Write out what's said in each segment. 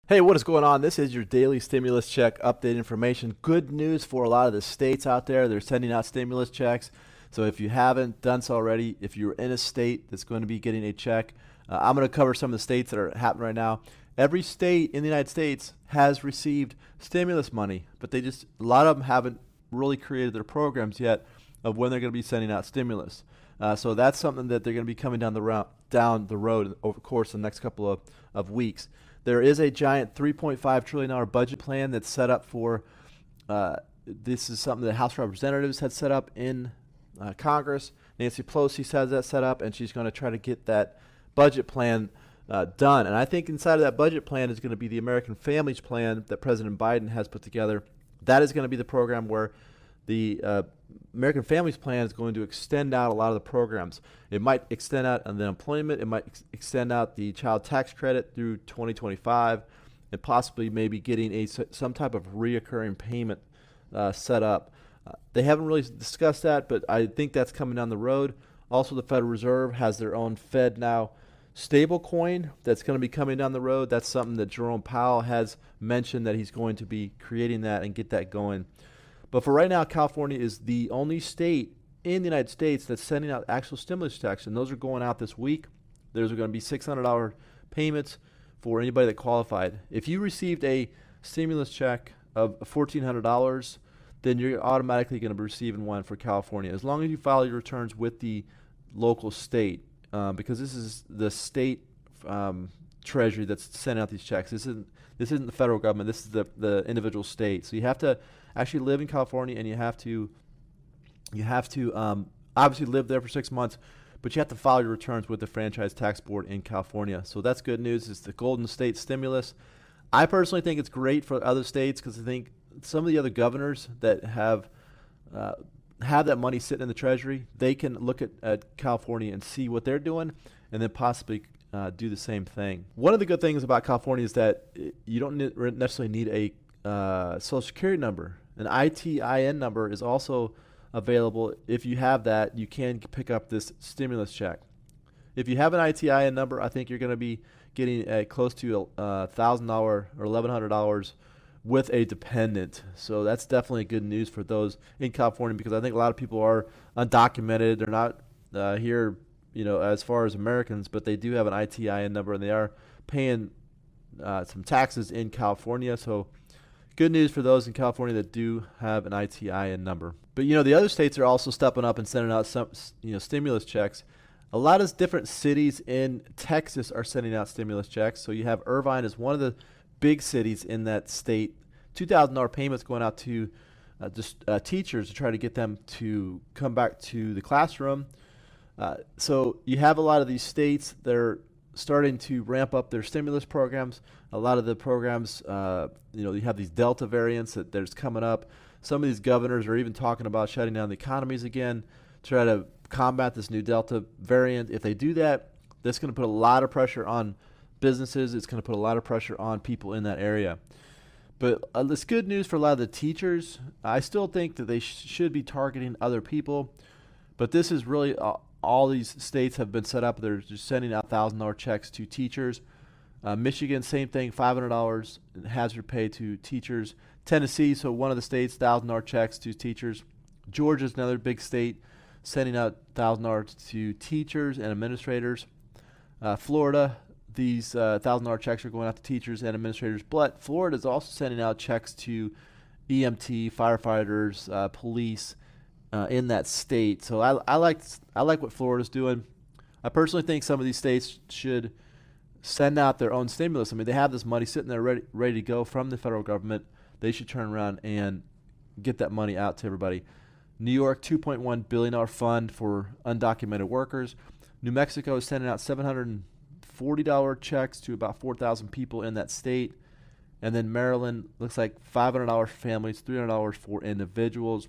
Hey, what is going on? This is your daily stimulus check update information. Good news for a lot of the states out there. They're sending out stimulus checks. So if you haven't done so already, if you're in a state that's going to be getting a check, I'm going to cover some of the states that are happening right now. Every state in the United States has received stimulus money, but a lot of them haven't really created their programs yet of when they're going to be sending out stimulus. So that's something that they're going to be coming down the road over the course of the next couple of weeks. There is a giant $3.5 trillion budget plan that's set up for. This is something the House of Representatives had set up in Congress. Nancy Pelosi has that set up, and she's going to try to get that budget plan done. And I think inside of that budget plan is going to be the American Families Plan that President Biden has put together. That is going to be the program where the American Families Plan is going to extend out a lot of the programs. It might extend out on the employment. It might extend out the child tax credit through 2025, and possibly maybe getting some type of reoccurring payment set up. They haven't really discussed that, but I think that's coming down the road. Also, the Federal Reserve has their own Fed Now stable coin that's going to be coming down the road. That's something that Jerome Powell has mentioned that he's going to be creating that and get that going. But for right now, California is the only state in the United States that's sending out actual stimulus checks, and those are going out this week. There's going to be $600 payments for anybody that qualified. If you received a stimulus check of $1,400, then you're automatically going to be receiving one for California, as long as you file your returns with the local state, because this is the state treasury that's sending out these checks. This isn't the federal government. This is the individual state. So you have to actually live in California, and you have to obviously live there for 6 months, but you have to file your returns with the Franchise Tax Board in California. So that's good news. It's the Golden State stimulus. I personally think it's great for other states because I think some of the other governors that have that money sitting in the treasury, they can look at California and see what they're doing, and then possibly do the same thing. One of the good things about California is that you don't necessarily need a Social Security number. An ITIN number is also available. If you have that, you can pick up this stimulus check. If you have an ITIN number, I think you're going to be getting close to $1,000 or $1,100 with a dependent. So that's definitely good news for those in California, because I think a lot of people are undocumented. They're not here, as far as Americans, but they do have an ITIN number, and they are paying some taxes in California. So good news for those in California that do have an ITIN number. But the other states are also stepping up and sending out some stimulus checks. A lot of different cities in Texas are sending out stimulus checks. So you have Irvine as one of the big cities in that state. $2,000 payments going out to teachers to try to get them to come back to the classroom. So you have a lot of these states. They're starting to ramp up their stimulus programs. A lot of the programs, you have these Delta variants that there's coming up. Some of these governors are even talking about shutting down the economies again, try to combat this new Delta variant. If they do that, that's going to put a lot of pressure on businesses. It's going to put a lot of pressure on people in that area. But it's good news for a lot of the teachers. I still think that they should be targeting other people, but this is really all these states have been set up. They're just sending out $1,000 checks to teachers. Michigan, same thing, $500 hazard pay to teachers. Tennessee, so one of the states, $1,000 checks to teachers. Georgia's another big state, sending out $1,000 to teachers and administrators. Florida, these $1,000 checks are going out to teachers and administrators. But Florida is also sending out checks to EMT, firefighters, police in that state. So I like what Florida's doing. I personally think some of these states should send out their own stimulus. I mean, they have this money sitting there ready to go from the federal government. They should turn around and get that money out to everybody. New York, $2.1 billion fund for undocumented workers. New Mexico is sending out $740 checks to about 4,000 people in that state. And then Maryland looks like $500 for families, $300 for individuals.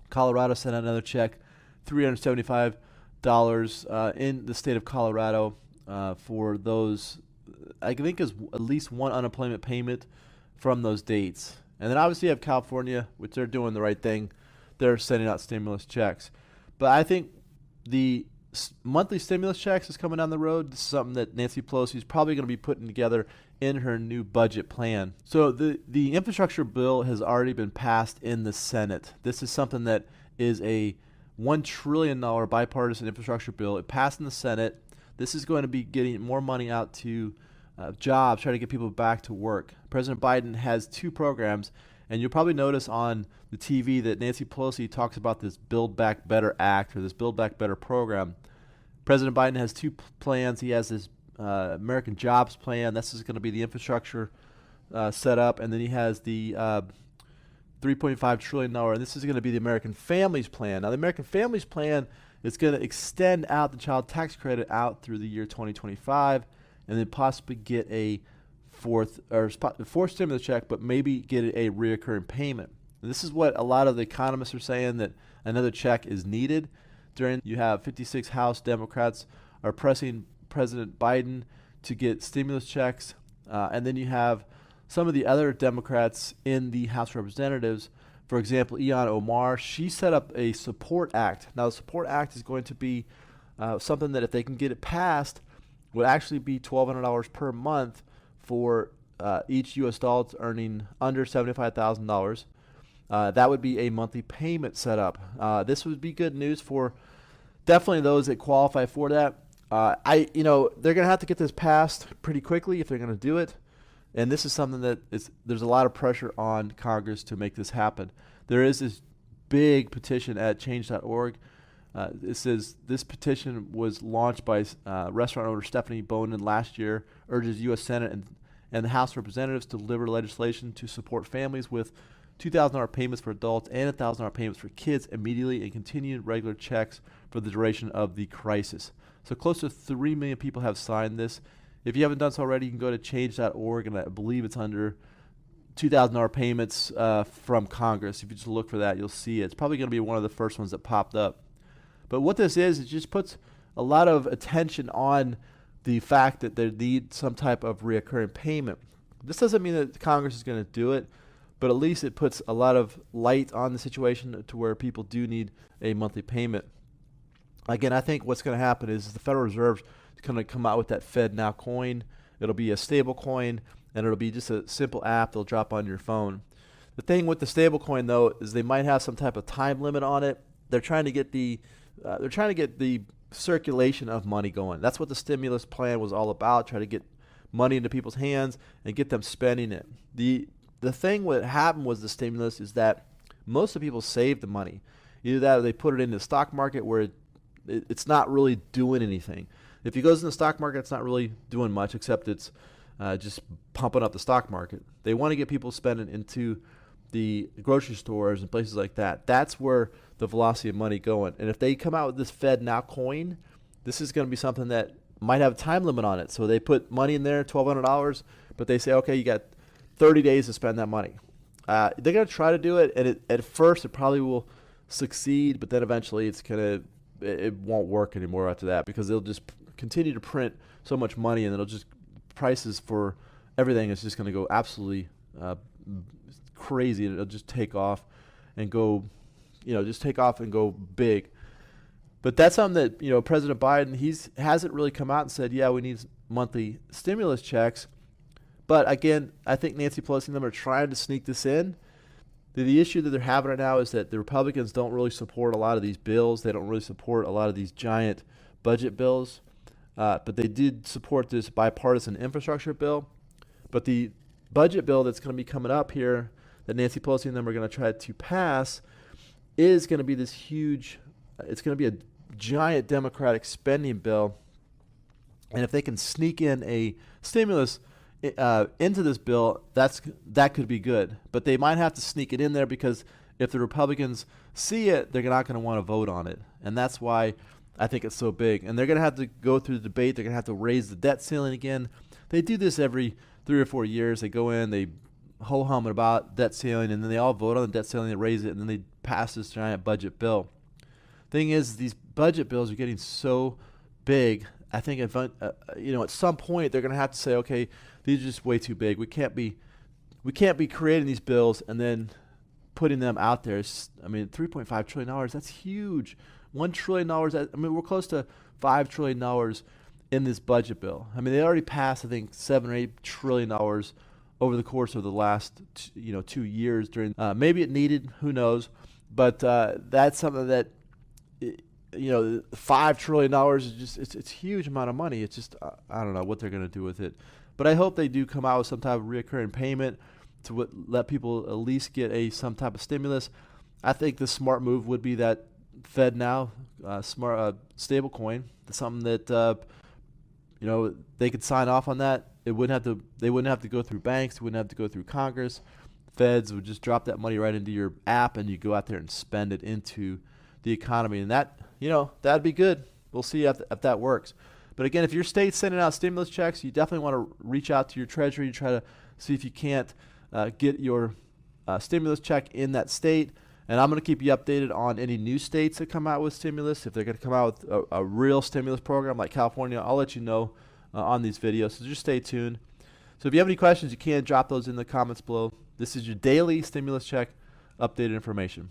Colorado sent out another check, $375 in the state of Colorado for those. I think is at least one unemployment payment from those dates. And then obviously you have California, which they're doing the right thing. They're sending out stimulus checks. But I think the monthly stimulus checks is coming down the road. This is something that Nancy Pelosi is probably going to be putting together in her new budget plan. So the infrastructure bill has already been passed in the Senate. This is something that is a $1 trillion bipartisan infrastructure bill. It passed in the Senate. This is going to be getting more money out to jobs, trying to get people back to work. President Biden has two programs, and you'll probably notice on the TV that Nancy Pelosi talks about this Build Back Better Act or this Build Back Better program. President Biden has two plans. He has this American Jobs Plan. This is going to be the infrastructure set up, and then he has the $3.5 trillion, and this is going to be the American Families Plan. Now, the American Families Plan is going to extend out the child tax credit out through the year 2025, and then possibly get a fourth stimulus check, but maybe get a reoccurring payment. And this is what a lot of the economists are saying, that another check is needed. You have 56 House Democrats are pressing President Biden to get stimulus checks, and then you have some of the other Democrats in the House of Representatives. For example, Ilhan Omar, she set up a Support Act. Now, the Support Act is going to be something that if they can get it passed, would actually be $1,200 per month for each U.S. adult earning under $75,000. That would be a monthly payment set up. This would be good news for definitely those that qualify for that. They're going to have to get this passed pretty quickly if they're going to do it. And this is something that there's a lot of pressure on Congress to make this happen. There is this big petition at change.org. It says this petition was launched by restaurant owner Stephanie Bonin last year, urges U.S. Senate and the House of Representatives to deliver legislation to support families with $2,000 payments for adults and $1,000 payments for kids immediately, and continued regular checks for the duration of the crisis. So close to 3 million people have signed this. If you haven't done so already, you can go to change.org, and I believe it's under $2,000 payments from Congress. If you just look for that, you'll see it. It's probably going to be one of the first ones that popped up. But what this is, it just puts a lot of attention on the fact that they need some type of reoccurring payment. This doesn't mean that Congress is going to do it, but at least it puts a lot of light on the situation to where people do need a monthly payment. Again, I think what's going to happen is the Federal Reserve is going to come out with that FedNow coin. It'll be a stable coin, and it'll be just a simple app that'll drop on your phone. The thing with the stable coin, though, is they might have some type of time limit on it. They're trying to get the circulation of money going. That's what the stimulus plan was all about, try to get money into people's hands and get them spending it. The thing what happened was the stimulus is that most of the people saved the money. Either that or they put it in the stock market where it's not really doing anything. If it goes in the stock market, it's not really doing much except it's just pumping up the stock market. They want to get people spending into the grocery stores and places like that. That's where the velocity of money going. And if they come out with this FedNow coin, this is going to be something that might have a time limit on it. So they put money in there, $1,200, but they say, okay, you got 30 days to spend that money. They're going to try to do it, and at first it probably will succeed, but then eventually it won't work anymore after that, because they'll just continue to print so much money, and it'll just prices for everything is just going to go absolutely crazy, and it'll just take off and go, big. But that's something that, President Biden, hasn't really come out and said, yeah, we need monthly stimulus checks. But again, I think Nancy Pelosi and them are trying to sneak this in. The issue that they're having right now is that the Republicans don't really support a lot of these bills. They don't really support a lot of these giant budget bills. But they did support this bipartisan infrastructure bill. But the budget bill that's going to be coming up here that Nancy Pelosi and them are going to try to pass is going to be this huge, it's going to be a giant Democratic spending bill. And if they can sneak in a stimulus into this bill, that could be good. But they might have to sneak it in there, because if the Republicans see it, they're not going to want to vote on it. And that's why I think it's so big. And they're going to have to go through the debate. They're going to have to raise the debt ceiling again. They do this every 3 or 4 years. They go in, they ho-hum about debt ceiling, and then they all vote on the debt ceiling, they raise it, and then they pass this giant budget bill. Thing is, these budget bills are getting so big. I think if at some point they're going to have to say, okay, these are just way too big. We can't be creating these bills and then putting them out there. $3.5 trillion, that's huge. $1 trillion, we're close to $5 trillion in this budget bill. I mean, they already passed, I think, $7 or $8 trillion over the course of the last, 2 years. During maybe it needed, who knows, but that's something that $5 trillion is just it's a huge amount of money. It's just I don't know what they're going to do with it, but I hope they do come out with some type of reoccurring payment to let people at least get some type of stimulus. I think the smart move would be that FedNow smart stable coin. That's something that they could sign off on that. They wouldn't have to go through banks. They wouldn't have to go through Congress. Feds would just drop that money right into your app, and you go out there and spend it into the economy, and that'd be good. We'll see if that works. But again, if your state's sending out stimulus checks, you definitely want to reach out to your treasury to try to see if you can't get your stimulus check in that state. And I'm going to keep you updated on any new states that come out with stimulus. If they're going to come out with a real stimulus program like California, I'll let you know on these videos. So just stay tuned. So if you have any questions, you can drop those in the comments below. This is your daily stimulus check updated information.